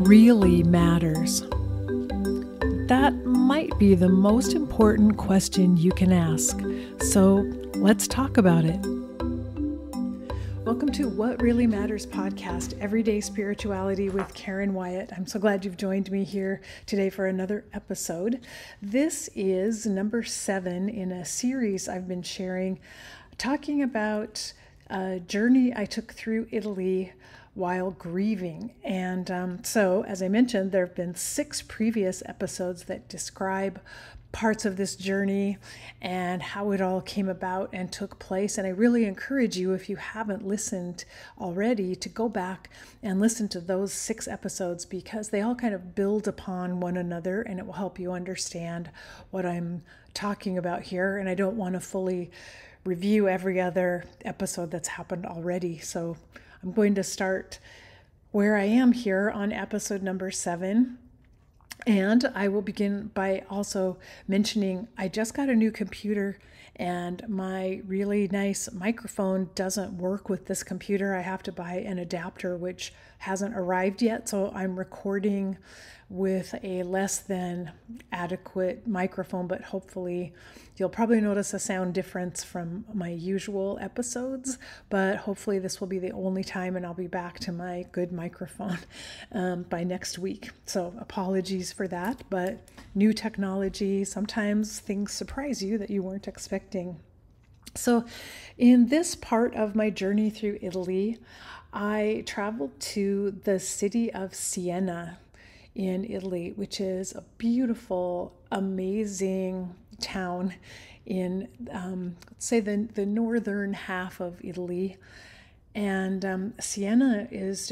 really matters? That might be the most important question you can ask. So let's talk about it. Welcome to What Really Matters podcast, Everyday Spirituality with Karen Wyatt. I'm so glad you've joined me here today for another episode. This is number 7 in a series I've been sharing, talking about a journey I took through Italy while grieving. And so, as I mentioned, there have been 6 previous episodes that describe parts of this journey and how it all came about and took place. And I really encourage you, if you haven't listened already, to go back and listen to those 6 episodes, because they all kind of build upon one another and it will help you understand what I'm talking about here. And I don't want to fully review every other episode that's happened already. So I'm going to start where I am here on episode number 7. And I will begin by also mentioning I just got a new computer and my really nice microphone doesn't work with this computer. I have to buy an adapter, which hasn't arrived yet. So I'm recording with a less than adequate microphone, but hopefully you'll probably notice a sound difference from my usual episodes, but hopefully this will be the only time and I'll be back to my good microphone by next week. So apologies for that, but new technology, sometimes things surprise you that you weren't expecting. So in this part of my journey through Italy, I traveled to the city of Siena in Italy, which is a beautiful, amazing town in, let's say, the northern half of Italy. And Siena is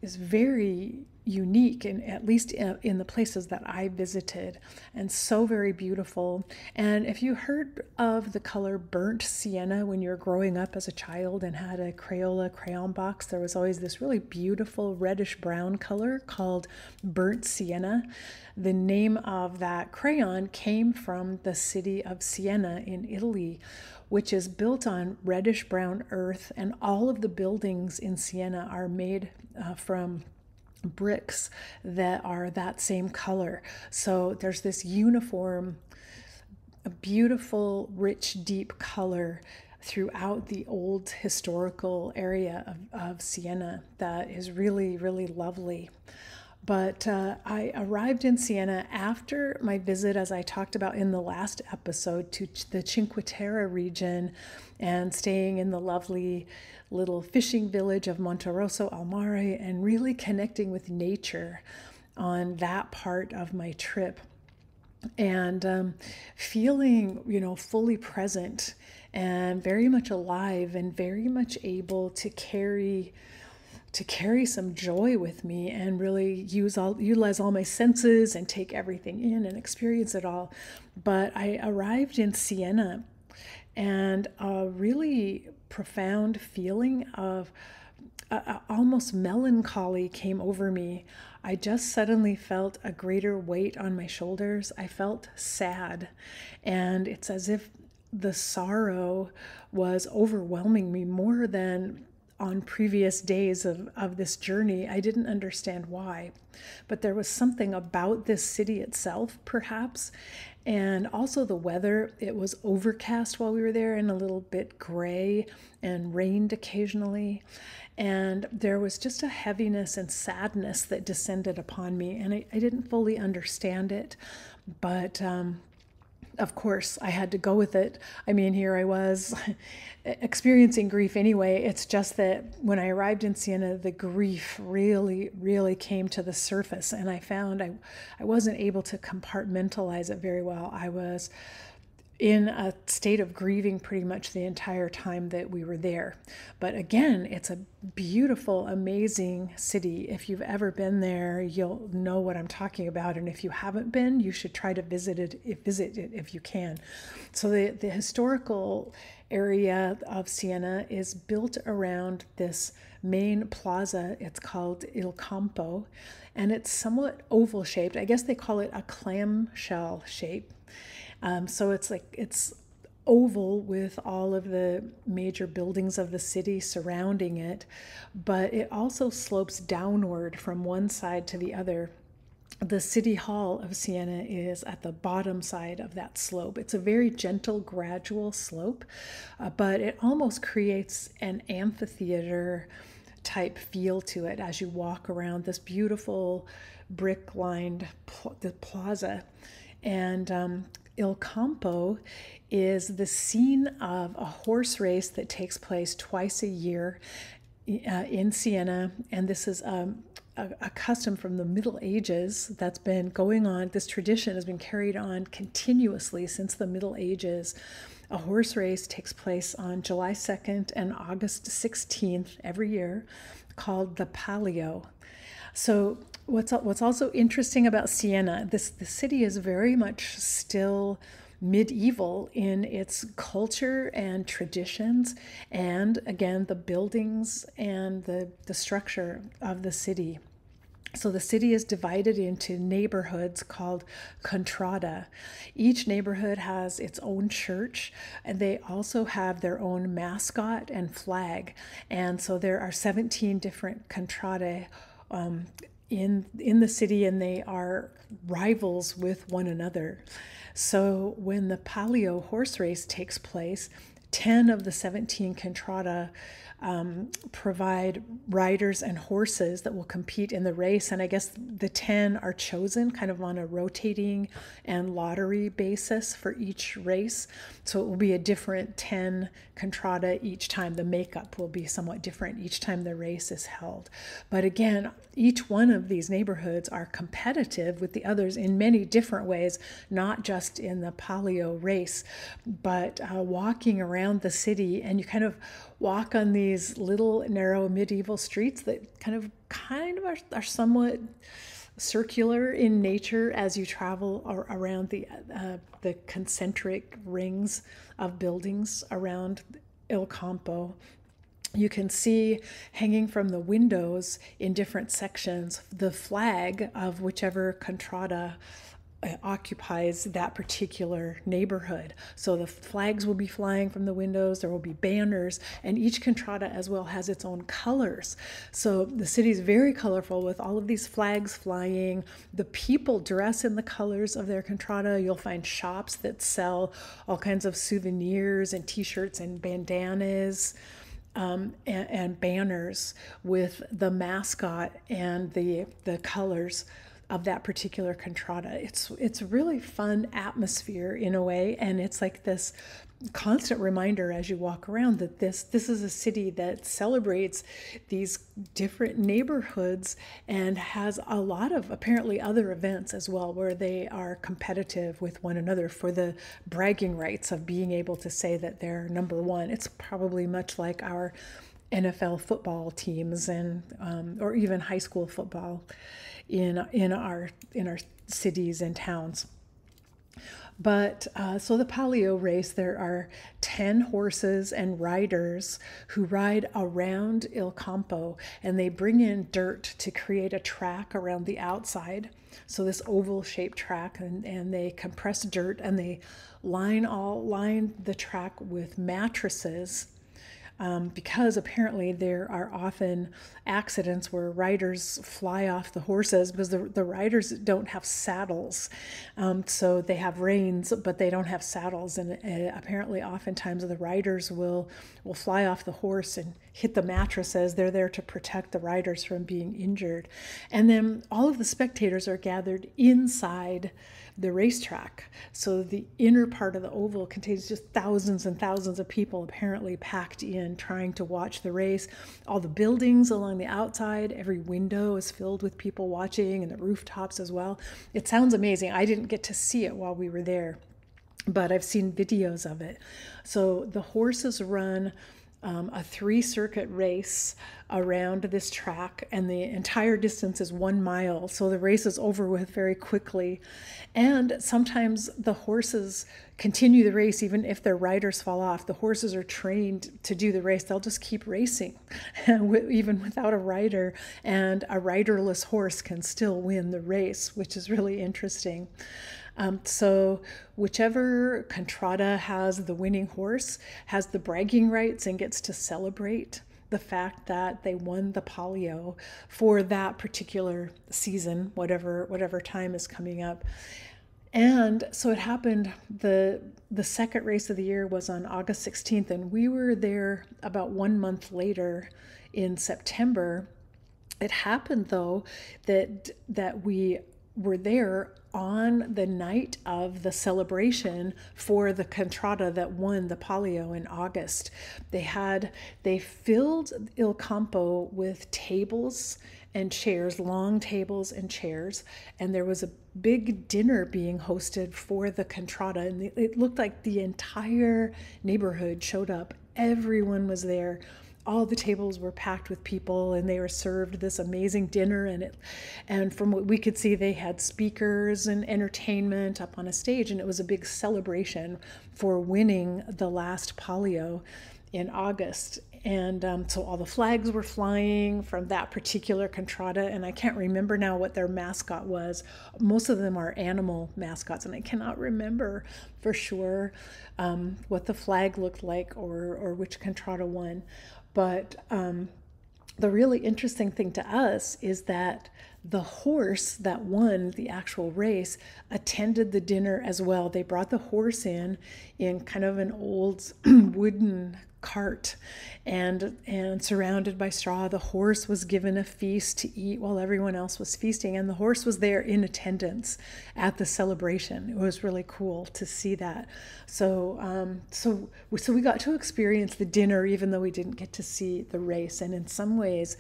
very unique, and at least in the places that I visited, and so very beautiful. And if you heard of the color burnt sienna when you were growing up as a child and had a Crayola crayon box, there was always this really beautiful reddish brown color called burnt sienna. The name of that crayon came from the city of Siena in Italy, which is built on reddish brown earth, and all of the buildings in Siena are made from bricks that are that same color. So there's this uniform, a beautiful, rich, deep color throughout the old historical area of Siena that is really, really lovely. But I arrived in Siena after my visit, as I talked about in the last episode, to the Cinque Terre region and staying in the lovely little fishing village of Monterosso al Mare and really connecting with nature on that part of my trip. And feeling, fully present and very much alive and very much able to carry some joy with me and really utilize all my senses and take everything in and experience it all. But I arrived in Siena and a really profound feeling of almost melancholy came over me. I just suddenly felt a greater weight on my shoulders. I felt sad, and it's as if the sorrow was overwhelming me more than on previous days of this journey. I didn't understand why, but there was something about this city itself, perhaps, and also the weather. It was overcast while we were there and a little bit gray and rained occasionally. And there was just a heaviness and sadness that descended upon me, and I didn't fully understand it, but of course, I had to go with it. I mean, here I was experiencing grief anyway. It's just that when I arrived in Siena, the grief really, really came to the surface, and I found I wasn't able to compartmentalize it very well. I was in a state of grieving pretty much the entire time that we were there. But again, it's a beautiful, amazing city. If you've ever been there, you'll know what I'm talking about. And if you haven't been, you should try to visit it if you can. So the historical area of Siena is built around this main plaza. It's called Il Campo, and it's somewhat oval shaped. I guess they call it a clamshell shape. So it's oval with all of the major buildings of the city surrounding it, but it also slopes downward from one side to the other. The City Hall of Siena is at the bottom side of that slope. It's a very gentle, gradual slope, but it almost creates an amphitheater type feel to it as you walk around this beautiful brick-lined plaza. And Il Campo is the scene of a horse race that takes place twice a year in Siena, and this is a custom from the Middle Ages that's been going on. This tradition has been carried on continuously since the Middle Ages. A horse race takes place on July 2nd and August 16th every year, called the Palio. So what's also interesting about Siena, the city is very much still medieval in its culture and traditions, and again, the buildings and the structure of the city. So the city is divided into neighborhoods called contrada. Each neighborhood has its own church, and they also have their own mascot and flag. And so there are 17 different contrade in the city, and they are rivals with one another. So when the Palio horse race takes place, 10 of the 17 contrada provide riders and horses that will compete in the race. And I guess the 10 are chosen kind of on a rotating and lottery basis for each race. So it will be a different 10 contrada each time. The makeup will be somewhat different each time the race is held. But again, each one of these neighborhoods are competitive with the others in many different ways, not just in the Palio race, but walking around the city, and you kind of walk on these little narrow medieval streets that kind of are somewhat circular in nature as you travel around the concentric rings of buildings around Il Campo. You can see hanging from the windows in different sections the flag of whichever contrada occupies that particular neighborhood. So the flags will be flying from the windows, there will be banners, and each contrada as well has its own colors. So the city is very colorful with all of these flags flying. The people dress in the colors of their contrada. You'll find shops that sell all kinds of souvenirs and t-shirts and bandanas. And banners with the mascot and the colors of that particular contrada. It's a really fun atmosphere in a way, and it's like this constant reminder as you walk around that this is a city that celebrates these different neighborhoods and has a lot of apparently other events as well where they are competitive with one another for the bragging rights of being able to say that they're number one. It's probably much like our NFL football teams and or even high school football in our cities and towns. But so the Palio race, there are 10 horses and riders who ride around Il Campo, and they bring in dirt to create a track around the outside. So this oval shaped track, and they compress dirt and they line the track with mattresses. Because apparently there are often accidents where riders fly off the horses because the riders don't have saddles. So they have reins, but they don't have saddles. And apparently oftentimes the riders will fly off the horse and hit the mattresses. They're there to protect the riders from being injured. And then all of the spectators are gathered inside the racetrack. So the inner part of the oval contains just thousands and thousands of people apparently packed in trying to watch the race. All the buildings along the outside, every window is filled with people watching, and the rooftops as well. It sounds amazing. I didn't get to see it while we were there, but I've seen videos of it. So the horses run a 3-circuit race around this track, and the entire distance is 1 mile. So the race is over with very quickly. And sometimes the horses continue the race even if their riders fall off. The horses are trained to do the race. They'll just keep racing even without a rider, and a riderless horse can still win the race, which is really interesting. So whichever contrada has the winning horse has the bragging rights and gets to celebrate the fact that they won the Palio for that particular season, whatever time is coming up. And so it happened, the second race of the year was on August 16th, and we were there about 1 month later in September. It happened though that we were there on the night of the celebration for the contrada that won the Palio in August. They filled Il Campo with tables and chairs, long tables and chairs, and there was a big dinner being hosted for the contrada, and it looked like the entire neighborhood showed up. Everyone was there. All the tables were packed with people, and they were served this amazing dinner, and from what we could see, they had speakers and entertainment up on a stage, and it was a big celebration for winning the last Palio in August. And so all the flags were flying from that particular contrada, and I can't remember now what their mascot was. Most of them are animal mascots, and I cannot remember for sure what the flag looked like or which contrada won. But the really interesting thing to us is that the horse that won the actual race attended the dinner as well. They brought the horse in kind of an old wooden cart and surrounded by straw. The horse was given a feast to eat while everyone else was feasting, and the horse was there in attendance at the celebration. It was really cool to see that. So we got to experience the dinner even though we didn't get to see the race, and in some ways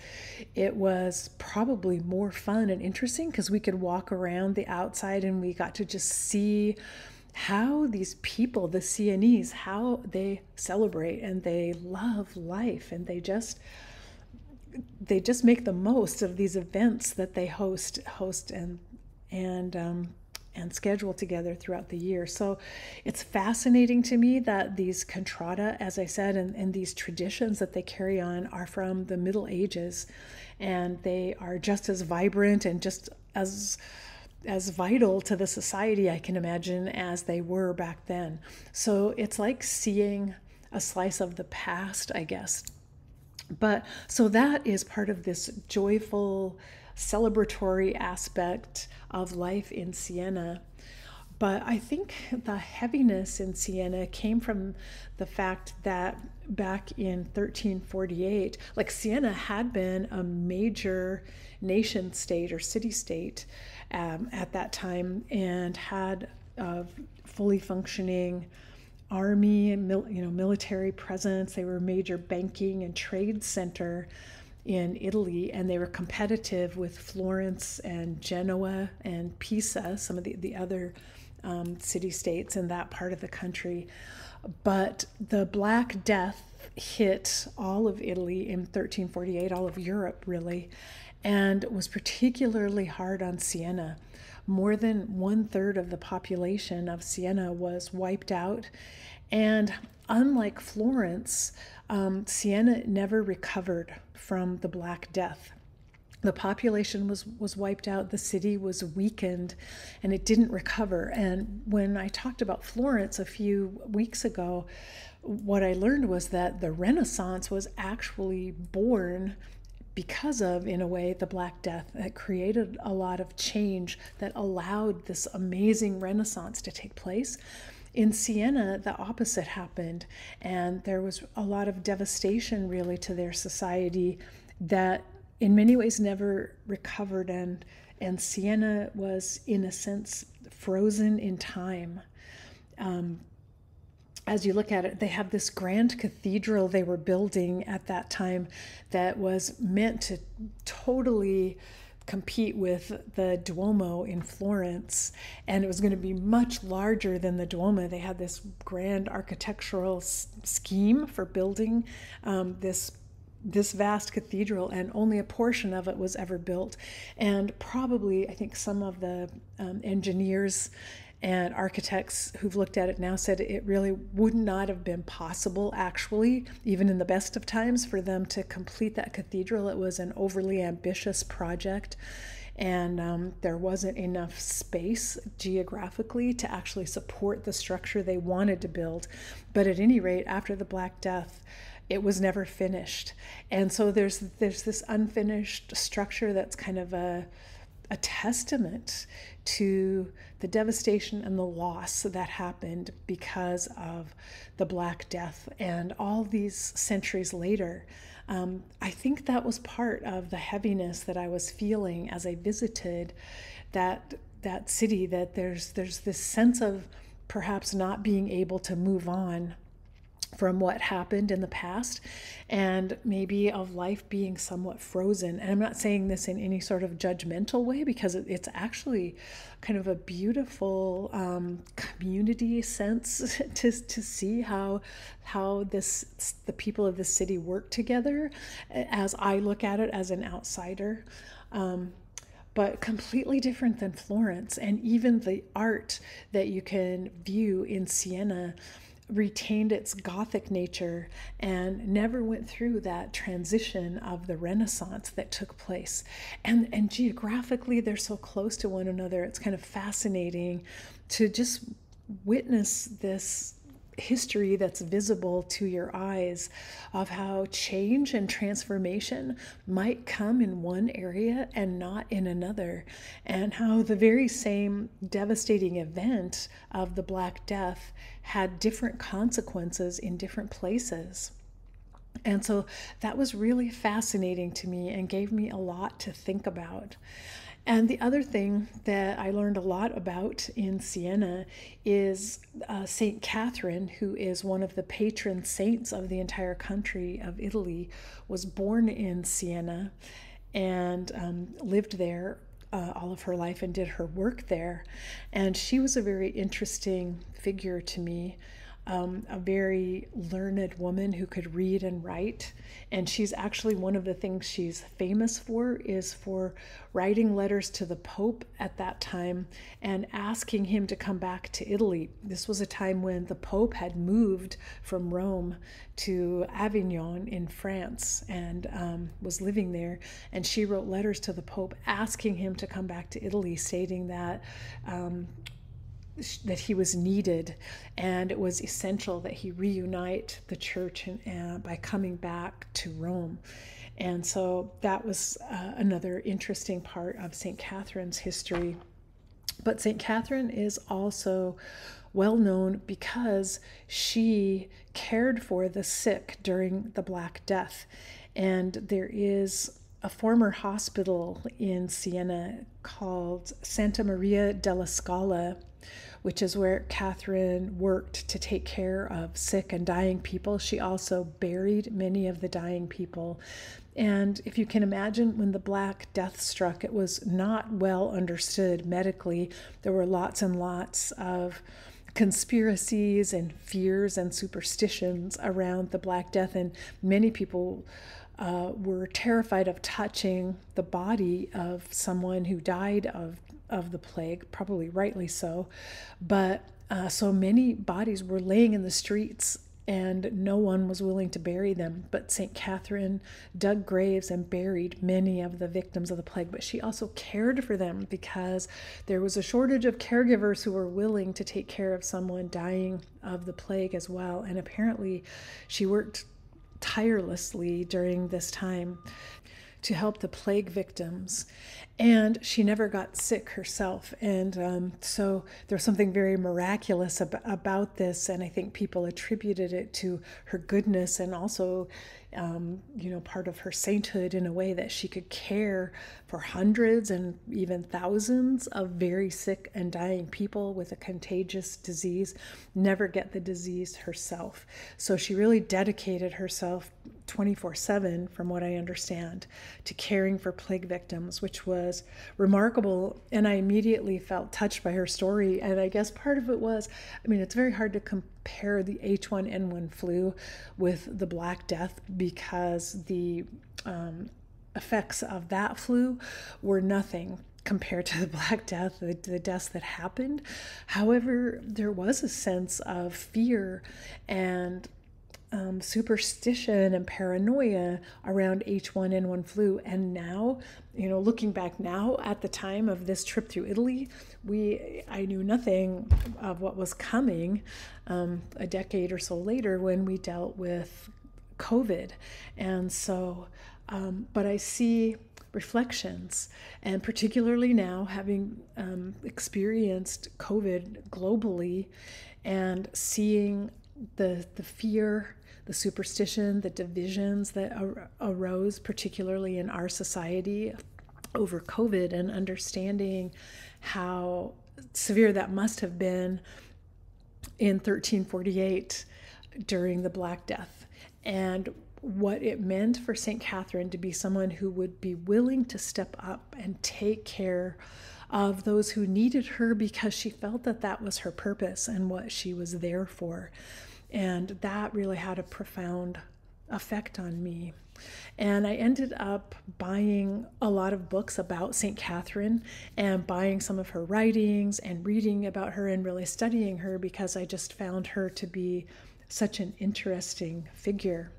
it was probably more fun and interesting because we could walk around the outside and we got to just see how these people, the Sienese, how they celebrate and they love life, and they just make the most of these events that they host and schedule together throughout the year. So it's fascinating to me that these contrada, as I said, and these traditions that they carry on are from the Middle Ages, and they are just as vibrant and just as vital to the society, I can imagine, as they were back then. So it's like seeing a slice of the past, I guess. But so that is part of this joyful, celebratory aspect of life in Siena. But I think the heaviness in Siena came from the fact that back in 1348, like Siena had been a major nation state or city state at that time, and had a fully functioning army and military presence. They were a major banking and trade center in Italy, and they were competitive with Florence and Genoa and Pisa, some of the other city-states in that part of the country. But the Black Death hit all of Italy in 1348, all of Europe really, and was particularly hard on Siena. More than 1/3 of the population of Siena was wiped out, and unlike Florence, Siena never recovered from the Black Death. The population was wiped out, the city was weakened, and it didn't recover. And when I talked about Florence a few weeks ago, what I learned was that the Renaissance was actually born because of, in a way, the Black Death. That created a lot of change that allowed this amazing Renaissance to take place. In Siena, the opposite happened, and there was a lot of devastation really to their society that in many ways never recovered, and Siena was, in a sense, frozen in time. As you look at it, they have this grand cathedral they were building at that time that was meant to totally compete with the Duomo in Florence, and it was going to be much larger than the Duomo. They had this grand architectural scheme for building this vast cathedral, and only a portion of it was ever built. And probably, I think some of the engineers and architects who've looked at it now said it really would not have been possible, actually, even in the best of times, for them to complete that cathedral. It was an overly ambitious project, and there wasn't enough space geographically to actually support the structure they wanted to build. But at any rate, after the Black Death, it was never finished. And so there's this unfinished structure that's kind of a testament to the devastation and the loss that happened because of the Black Death. And all these centuries later, I think that was part of the heaviness that I was feeling as I visited that city, that there's this sense of perhaps not being able to move on from what happened in the past, and maybe of life being somewhat frozen. And I'm not saying this in any sort of judgmental way, because it's actually kind of a beautiful community sense to see how the people of the city work together, as I look at it as an outsider. But completely different than Florence. And even the art that you can view in Siena retained its Gothic nature and never went through that transition of the Renaissance that took place. And geographically, they're so close to one another. It's kind of fascinating to just witness this history that's visible to your eyes of how change and transformation might come in one area and not in another, and how the very same devastating event of the Black Death had different consequences in different places. And so that was really fascinating to me and gave me a lot to think about. And the other thing that I learned a lot about in Siena is St. Catherine, who is one of the patron saints of the entire country of Italy, was born in Siena and lived there all of her life and did her work there. And she was a very interesting figure to me. A very learned woman who could read and write. And she's actually, one of the things she's famous for is for writing letters to the Pope at that time and asking him to come back to Italy. This was a time when the Pope had moved from Rome to Avignon in France and was living there. And she wrote letters to the Pope asking him to come back to Italy, stating that he was needed, and it was essential that he reunite the church by coming back to Rome. And so that was another interesting part of St. Catherine's history. But St. Catherine is also well known because she cared for the sick during the Black Death. And there is a former hospital in Siena called Santa Maria della Scala, which is where Catherine worked to take care of sick and dying people. She also buried many of the dying people. And if you can imagine, when the Black Death struck, it was not well understood medically. There were lots and lots of conspiracies and fears and superstitions around the Black Death, and many people were terrified of touching the body of someone who died of the plague, probably rightly so. But so many bodies were laying in the streets and no one was willing to bury them. But St. Catherine dug graves and buried many of the victims of the plague. But she also cared for them because there was a shortage of caregivers who were willing to take care of someone dying of the plague as well. And apparently she worked tirelessly during this time to help the plague victims. And she never got sick herself. And so there's something very miraculous about this. And I think people attributed it to her goodness and also, part of her sainthood in a way that she could care for hundreds and even thousands of very sick and dying people with a contagious disease, never get the disease herself. So she really dedicated herself 24/7, from what I understand, to caring for plague victims, which was remarkable. And I immediately felt touched by her story. And I guess part of it was, it's very hard to compare the H1N1 flu with the Black Death because the effects of that flu were nothing compared to the Black Death, the deaths that happened. However, there was a sense of fear and superstition and paranoia around H1N1 flu. And now, looking back now at the time of this trip through Italy, I knew nothing of what was coming a decade or so later when we dealt with COVID. And so, but I see reflections, and particularly now having experienced COVID globally and seeing the fear, the superstition, the divisions that arose, particularly in our society over COVID, and understanding how severe that must have been in 1348 during the Black Death, and what it meant for St. Catherine to be someone who would be willing to step up and take care of those who needed her, because she felt that that was her purpose and what she was there for. And that really had a profound effect on me. And I ended up buying a lot of books about St. Catherine and buying some of her writings and reading about her and really studying her, because I just found her to be such an interesting figure.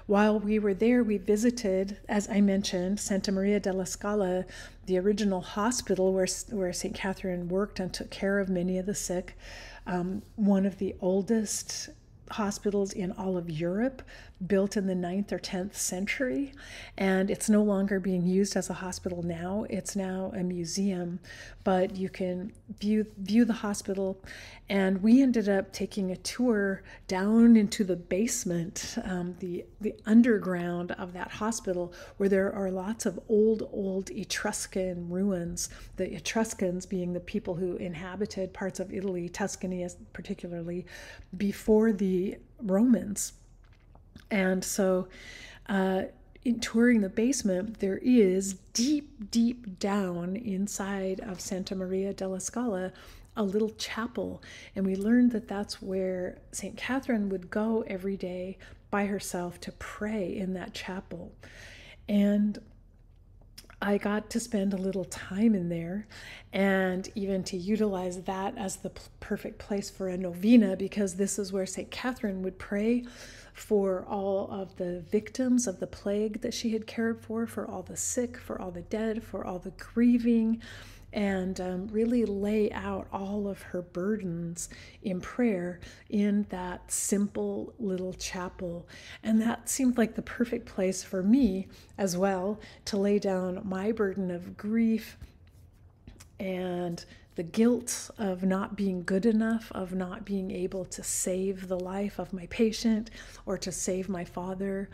While we were there, we visited, as I mentioned, Santa Maria della Scala, the original hospital where St. Catherine worked and took care of many of the sick, one of the oldest hospitals in all of Europe, built in the 9th or 10th century, and it's no longer being used as a hospital now. It's now a museum, but you can view the hospital. And we ended up taking a tour down into the basement, the underground of that hospital, where there are lots of old Etruscan ruins, the Etruscans being the people who inhabited parts of Italy, Tuscany particularly, before the Romans. And so in touring the basement, there is deep down inside of Santa Maria della Scala a little chapel, and we learned that that's where St. Catherine would go every day by herself to pray in that chapel. And I got to spend a little time in there, and even to utilize that as the perfect place for a novena, because this is where St. Catherine would pray for all of the victims of the plague that she had cared for all the sick, for all the dead, for all the grieving, and really lay out all of her burdens in prayer in that simple little chapel. And that seemed like the perfect place for me as well to lay down my burden of grief and the guilt of not being good enough, of not being able to save the life of my patient or to save my father.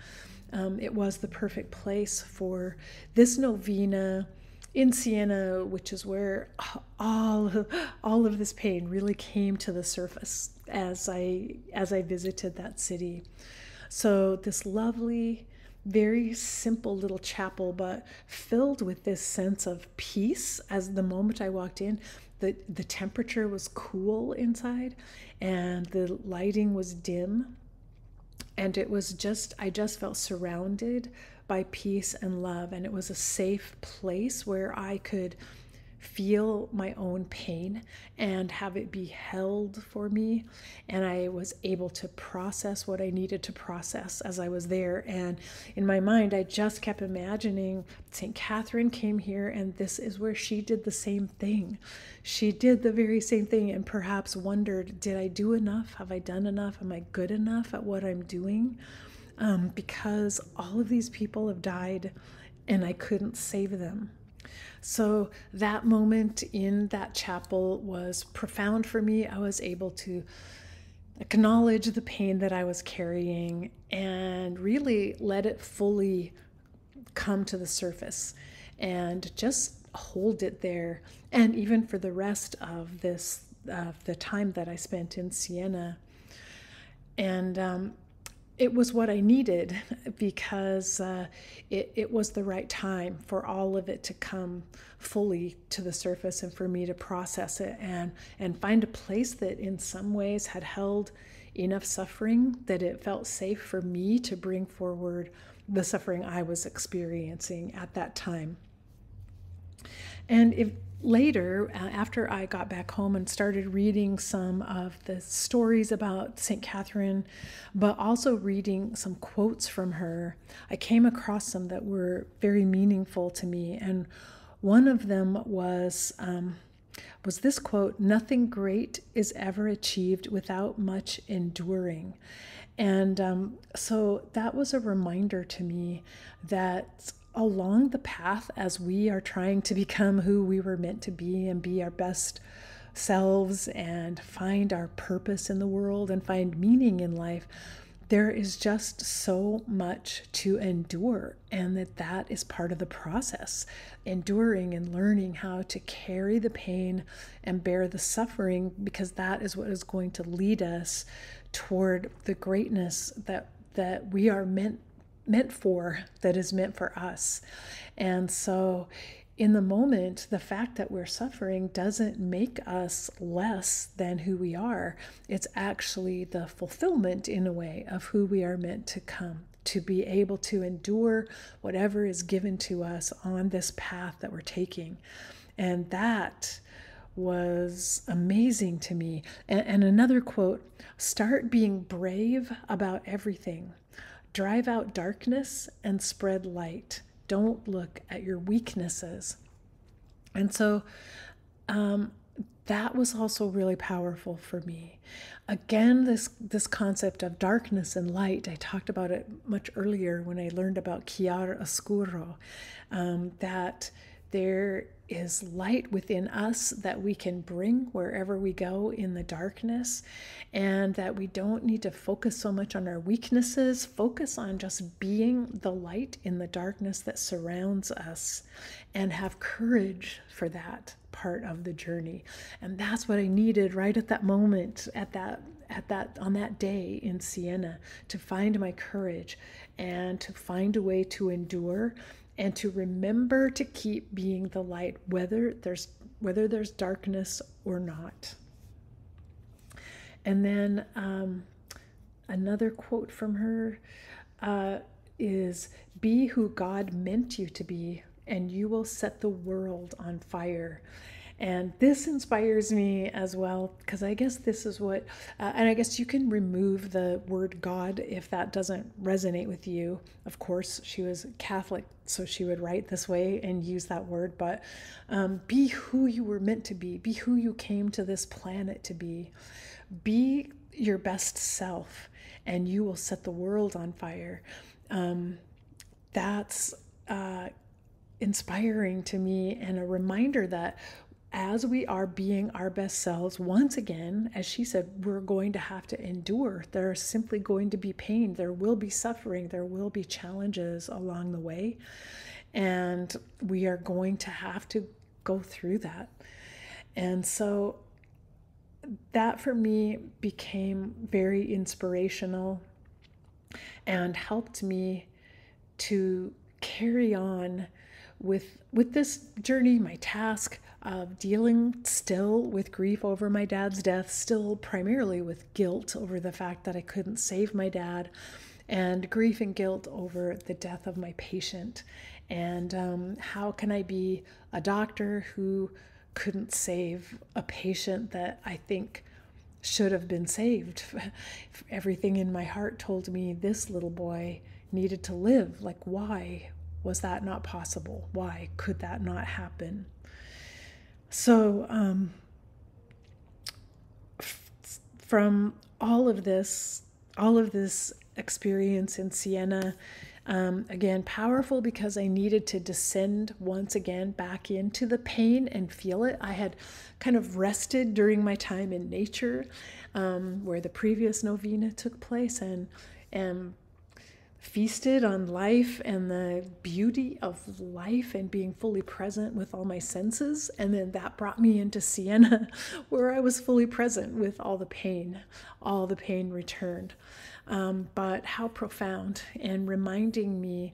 It was the perfect place for this novena in Siena, which is where all of this pain really came to the surface as I visited that city. So this lovely, very simple little chapel, but filled with this sense of peace. As the moment I walked in, the temperature was cool inside and the lighting was dim. And it was I just felt surrounded by peace and love. And it was a safe place where I could feel my own pain and have it be held for me. And I was able to process what I needed to process as I was there. And in my mind, I just kept imagining St. Catherine came here, and this is where she did the same thing. She did the very same thing, and perhaps wondered, did I do enough? Have I done enough? Am I good enough at what I'm doing? Because all of these people have died and I couldn't save them. So that moment in that chapel was profound for me. I was able to acknowledge the pain that I was carrying and really let it fully come to the surface and just hold it there. And even for the rest of the time that I spent in Siena. And it was what I needed, because it was the right time for all of it to come fully to the surface and for me to process it and find a place that in some ways had held enough suffering that it felt safe for me to bring forward the suffering I was experiencing at that time. And later, after I got back home and started reading some of the stories about St. Catherine, but also reading some quotes from her, I came across some that were very meaningful to me. And one of them was this quote: "Nothing great is ever achieved without much enduring." And so that was a reminder to me that along the path, as we are trying to become who we were meant to be and be our best selves and find our purpose in the world and find meaning in life, there is just so much to endure, and that is part of the process. Enduring and learning how to carry the pain and bear the suffering, because that is what is going to lead us toward the greatness that we are meant for, that is meant for us. And so in the moment, the fact that we're suffering doesn't make us less than who we are. It's actually the fulfillment, in a way, of who we are meant to come, to be able to endure whatever is given to us on this path that we're taking. And that was amazing to me. And another quote: "Start being brave about everything. Drive out darkness and spread light. Don't look at your weaknesses." And so that was also really powerful for me. Again, this concept of darkness and light, I talked about it much earlier when I learned about chiaroscuro, that there is light within us that we can bring wherever we go in the darkness, and that we don't need to focus so much on our weaknesses. Focus on just being the light in the darkness that surrounds us, and have courage for that part of the journey. And that's what I needed right at that moment, on that day in Siena, to find my courage and to find a way to endure, and to remember to keep being the light, whether there's darkness or not. And then another quote from her is, "Be who God meant you to be, and you will set the world on fire." And this inspires me as well, because I guess this is what, and I guess you can remove the word God if that doesn't resonate with you. Of course, she was Catholic, so she would write this way and use that word, but be who you were meant to be who you came to this planet to be your best self, and you will set the world on fire. That's inspiring to me, and a reminder that as we are being our best selves, once again, as she said, we're going to have to endure. There's simply going to be pain. There will be suffering. There will be challenges along the way. And we are going to have to go through that. And so that for me became very inspirational and helped me to carry on with this journey, my task of dealing still with grief over my dad's death, still primarily with guilt over the fact that I couldn't save my dad, and grief and guilt over the death of my patient. And how can I be a doctor who couldn't save a patient that I think should have been saved? Everything in my heart told me this little boy needed to live. Like, why was that not possible? Why could that not happen? So from all of this experience in Siena, again, powerful because I needed to descend once again back into the pain and feel it. I had kind of rested during my time in nature, where the previous novena took place, and feasted on life and the beauty of life and being fully present with all my senses. And then that brought me into Siena, where I was fully present with all the pain returned. But how profound, and reminding me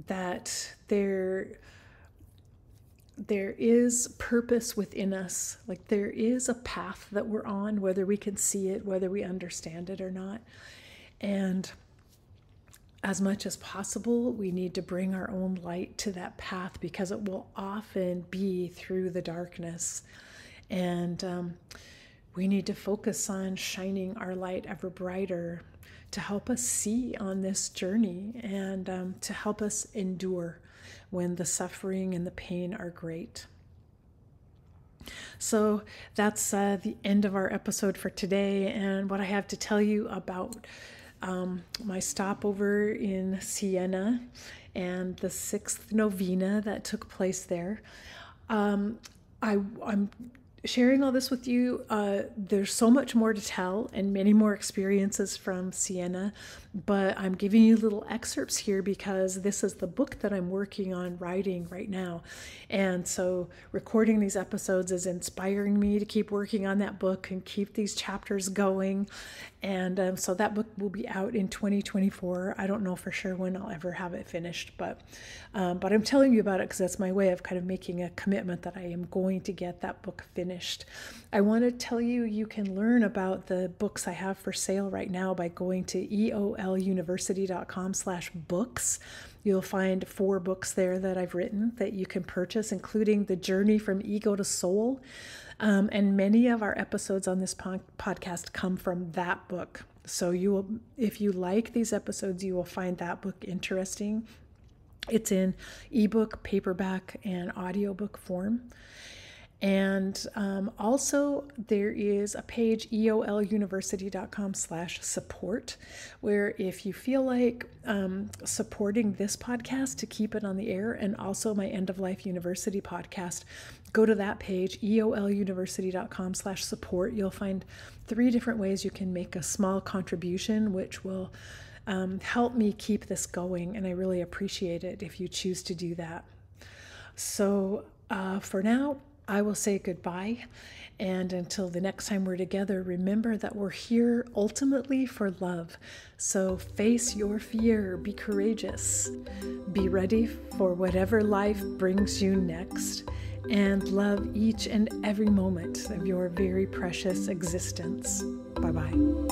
that there is purpose within us. Like, there is a path that we're on, whether we can see it, whether we understand it or not. And as much as possible, we need to bring our own light to that path, because it will often be through the darkness. And we need to focus on shining our light ever brighter to help us see on this journey, and to help us endure when the suffering and the pain are great. So that's the end of our episode for today, and what I have to tell you about my stopover in Siena and the 6th novena that took place there. I'm sharing all this with you. There's so much more to tell and many more experiences from Siena, but I'm giving you little excerpts here because this is the book that I'm working on writing right now. And so recording these episodes is inspiring me to keep working on that book and keep these chapters going. And so that book will be out in 2024. I don't know for sure when I'll ever have it finished, but I'm telling you about it because that's my way of kind of making a commitment that I am going to get that book finished. I want to tell you, you can learn about the books I have for sale right now by going to eoluniversity.com/books. You'll find 4 books there that I've written that you can purchase, including The Journey from Ego to Soul. And many of our episodes on this podcast come from that book. So you will, if you like these episodes, you will find that book interesting. It's in ebook, paperback, and audiobook form. And also there is a page, eoluniversity.com/support, where if you feel like supporting this podcast to keep it on the air, and also my End of Life University podcast, go to that page, eoluniversity.com/support. You'll find 3 different ways you can make a small contribution, which will help me keep this going. And I really appreciate it if you choose to do that. So for now, I will say goodbye. And until the next time we're together, remember that we're here ultimately for love. So face your fear, be courageous, be ready for whatever life brings you next, and love each and every moment of your very precious existence. Bye-bye.